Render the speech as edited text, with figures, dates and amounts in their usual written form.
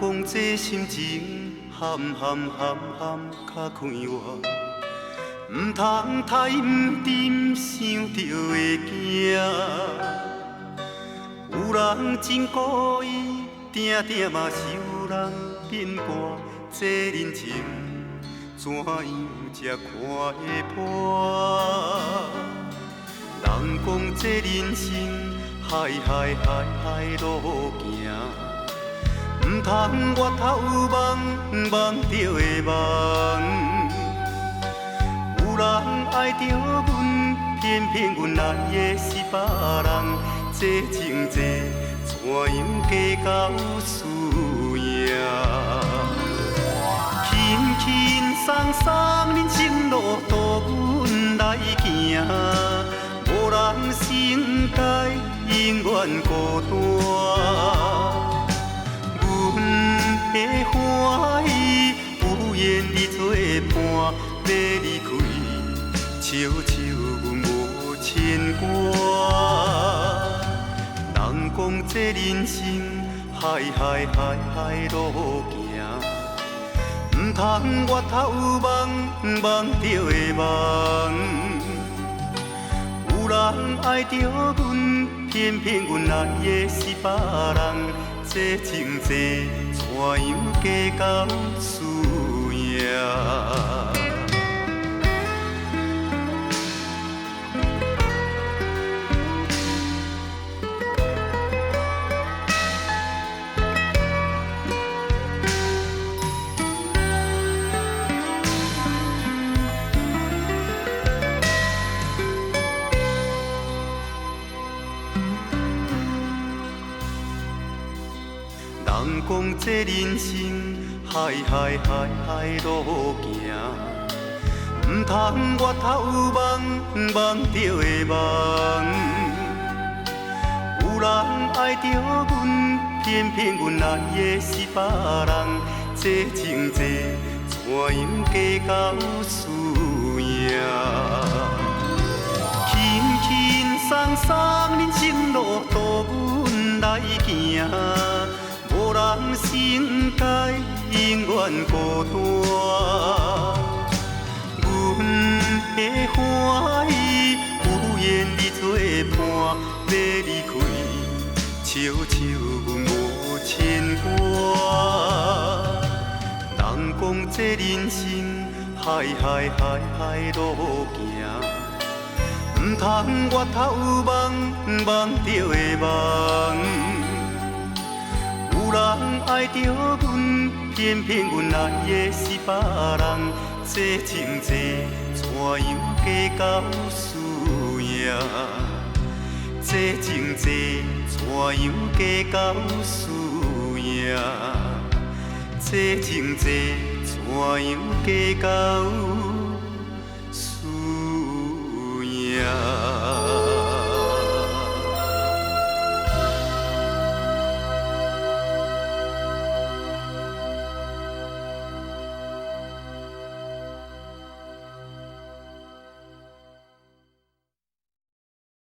讲这心情含较快活，唔通太唔沉，想着会惊。有人真故意，定嘛是有人变卦。这人情怎样才看会破？人讲这人生海路行。唔通越头梦着会梦，有人爱着阮，偏阮爱的是别人。这情债怎样计较输赢？轻松人生路途阮来行，无人生该永远孤单。的欢喜，有缘你作伴，要离开，笑阮无牵挂。人讲这人生海路行，唔通越头梦着会梦。有人爱着阮，偏阮爱的是别人。这情债怎样计较输赢？人讲这人生海路行，唔通越头梦着会梦。有人爱着阮，偏阮爱的是别人。这情债怎样计较输赢？轻松人生路途阮来行。无人生该永远孤单，阮的欢喜有缘你作伴，要离开，笑阮无牵挂。人讲这人生海路行，唔通越头梦着会梦。有人爱着阮，偏阮爱的是别人。这情债怎样计较输赢？这情债怎样计较输赢？这情债怎样计较？